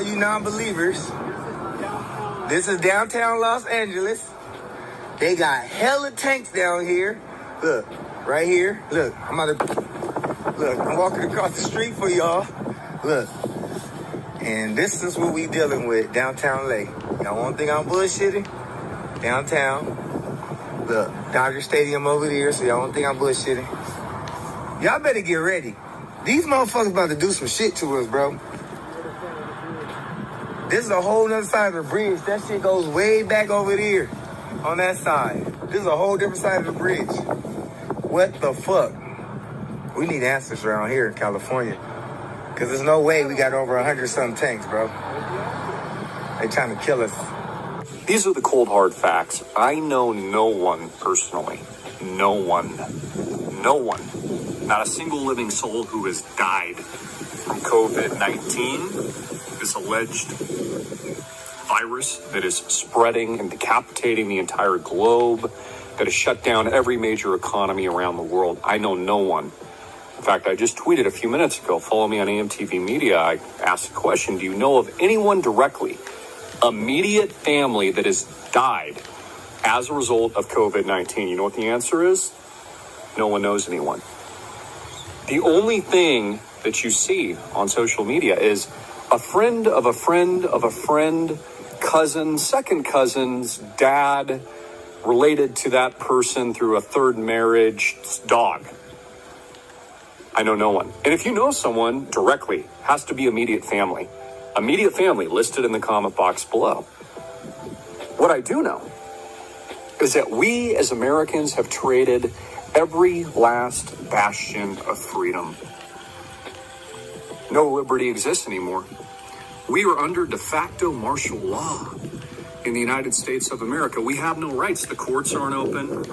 you non-believers, this is downtown Los Angeles. They got hella tanks down here. Look, right here. Look, I'm walking across the street for y'all. Look. And this is what we dealing with downtown LA. Y'all won't think I'm bullshitting? Downtown. Look, Dodger Stadium over there, so y'all won't think I'm bullshitting. Y'all better get ready. These motherfuckers about to do some shit to us, bro. This is a whole nother side of the bridge. That shit goes way back over there on that side. This is a whole different side of the bridge. What the fuck? We need answers around here in California. Because there's no way we got over 100-something tanks, bro. They trying to kill us. These are the cold, hard facts. I know no one personally. No one. No one. Not a single living soul who has died from COVID-19, this alleged virus that is spreading and decapitating the entire globe, that has shut down every major economy around the world. I know no one. In fact, I just tweeted a few minutes ago, follow me on AMTV Media. I asked the question, do you know of anyone directly, immediate family that has died as a result of COVID-19? You know what the answer is? No one knows anyone. The only thing that you see on social media is a friend of a friend of a friend, cousin, second cousin's dad, related to that person through a third marriage, dog. I know no one. And if you know someone directly, has to be immediate family. Immediate family listed in the comment box below. What I do know is that we as Americans have traded every last bastion of freedom. No liberty exists anymore. We are under de facto martial law in the United States of America. We have no rights. The courts aren't open.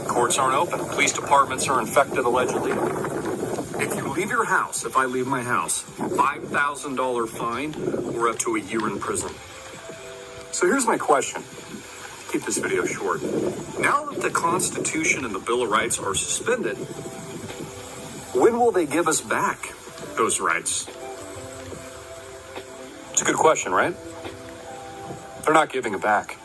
Courts aren't open. Police departments are infected, allegedly. If you leave your house, if I leave my house, $5,000 fine or up to a year in prison. So here's my question. Keep this video short. Now that the Constitution and the Bill of Rights are suspended, when will they give us back those rights? It's a good question, right? They're not giving it back.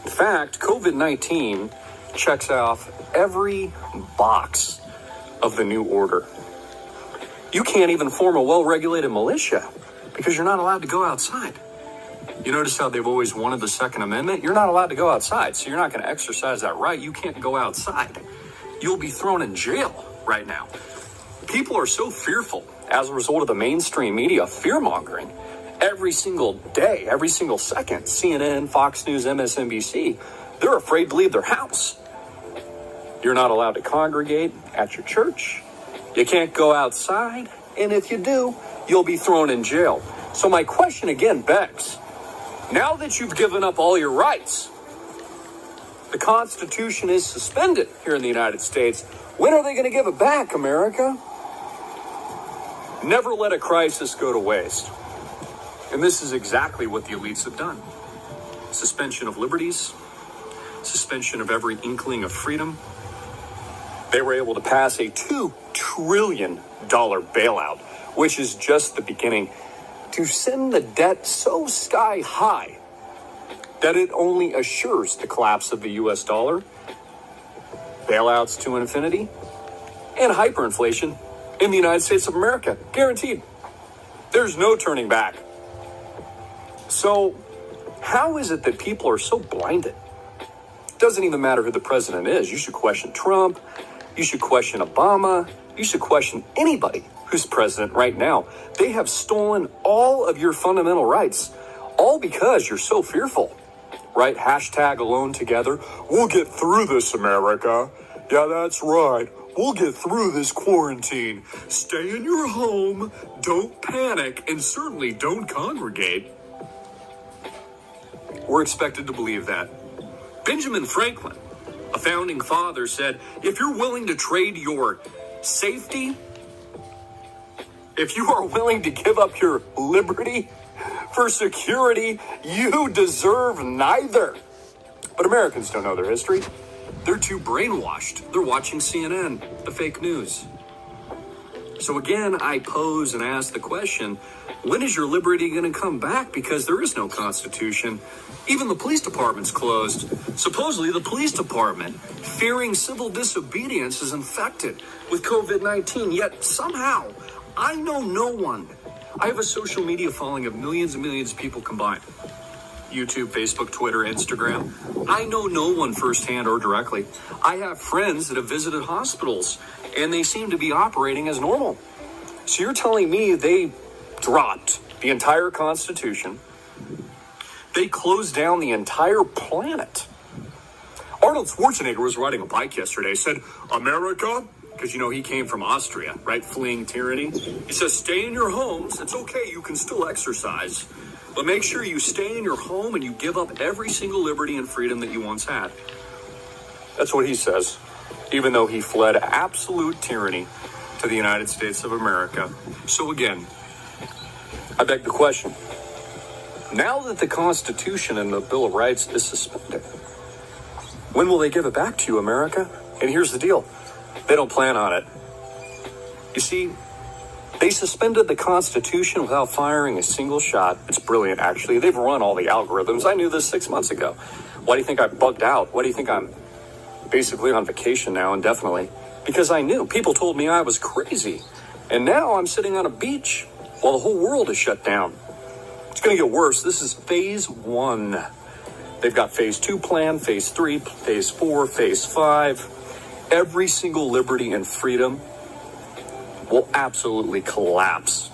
In fact, COVID-19 checks off every box of the new order. You can't even form a well-regulated militia because you're not allowed to go outside. You notice how they've always wanted the Second Amendment? You're not allowed to go outside, so you're not going to exercise that right. You can't go outside. You'll be thrown in jail right now. People are so fearful as a result of the mainstream media fear-mongering. Every single day, every single second, CNN, Fox News, MSNBC, they're afraid to leave their house. You're not allowed to congregate at your church. You can't go outside. And if you do, you'll be thrown in jail. So my question again begs, now that you've given up all your rights, the Constitution is suspended here in the United States, when are they going to give it back, America? Never let a crisis go to waste. And this is exactly what the elites have done. Suspension of liberties, suspension of every inkling of freedom. They were able to pass a $2 trillion bailout, which is just the beginning, to send the debt so sky high that it only assures the collapse of the US dollar, bailouts to infinity, and hyperinflation in the United States of America. Guaranteed. There's no turning back. So, how is it that people are so blinded? It doesn't even matter who the president is. You should question Trump. You should question Obama. You should question anybody who's president right now. They have stolen all of your fundamental rights, all because you're so fearful, right? Hashtag alone together. We'll get through this, America. Yeah, that's right. We'll get through this quarantine. Stay in your home, don't panic, and certainly don't congregate. We're expected to believe that. Benjamin Franklin, a founding father, said, if you're willing to trade your safety, if you are willing to give up your liberty for security, you deserve neither. But Americans don't know their history. They're too brainwashed. They're watching CNN, the fake news. So again, I pose and ask the question, when is your liberty going to come back? Because there is no Constitution. Even the police department's closed. Supposedly, the police department, fearing civil disobedience, is infected with COVID-19. Yet somehow, I know no one. I have a social media following of millions and millions of people combined. YouTube, Facebook, Twitter, Instagram. I know no one firsthand or directly. I have friends that have visited hospitals, and they seem to be operating as normal. So you're telling me they dropped the entire Constitution? They closed down the entire planet. Arnold Schwarzenegger was riding a bike yesterday, said, America, because, he came from Austria, right, fleeing tyranny. He says, stay in your homes. It's okay, you can still exercise. But make sure you stay in your home and you give up every single liberty and freedom that you once had. That's what he says, even though he fled absolute tyranny to the United States of America. So again, I beg the question. Now that the Constitution and the Bill of Rights is suspended, when will they give it back to you, America? And here's the deal. They don't plan on it. You see, they suspended the Constitution without firing a single shot. It's brilliant, actually. They've run all the algorithms. I knew this 6 months ago. Why do you think I bugged out? Why do you think I'm basically on vacation now indefinitely? Because I knew. People told me I was crazy. And now I'm sitting on a beach while the whole world is shut down. It's going to get worse. This is phase 1. They've got phase 2 planned, phase 3, phase 4, phase 5. Every single liberty and freedom will absolutely collapse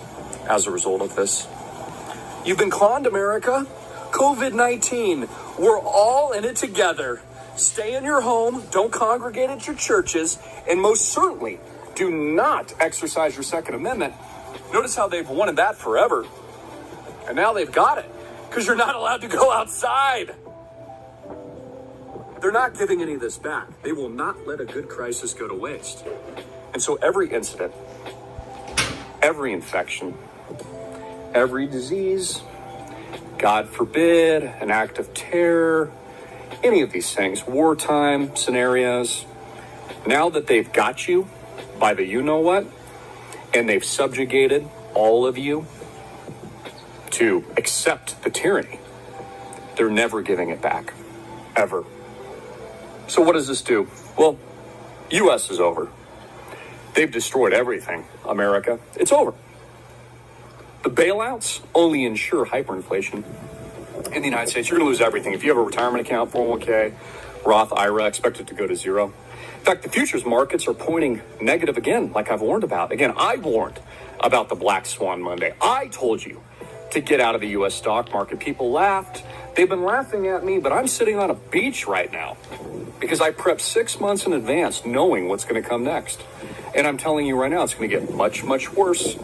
as a result of this. You've been conned, America. COVID-19. We're all in it together. Stay in your home. Don't congregate at your churches. And most certainly, do not exercise your Second Amendment. Notice how they've wanted that forever. And now they've got it. Because you're not allowed to go outside. They're not giving any of this back. They will not let a good crisis go to waste. And so every incident, every infection, every disease, God forbid, an act of terror, any of these things, wartime scenarios, now that they've got you by the you-know-what, and they've subjugated all of you to accept the tyranny, they're never giving it back, ever. So what does this do? Well, U.S. is over. They've destroyed everything, America. It's over. The bailouts only ensure hyperinflation in the United States. You're going to lose everything. If you have a retirement account, 401k, Roth IRA, expect it to go to zero. In fact, the futures markets are pointing negative again, like I've warned about. Again, I warned about the Black Swan Monday. I told you to get out of the U.S. stock market. People laughed. They've been laughing at me, but I'm sitting on a beach right now because I prepped 6 months in advance knowing what's going to come next. And I'm telling you right now, it's going to get much, much worse.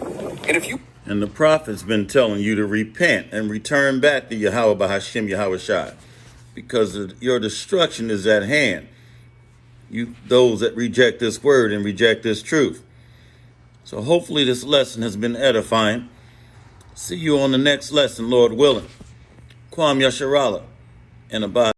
And the prophet's been telling you to repent and return back to Yahweh Bahashim Yahweh Shai, because your destruction is at hand. Those that reject this word and reject this truth. So hopefully this lesson has been edifying. See you on the next lesson, Lord willing. Kwam Yasharallah and Abad.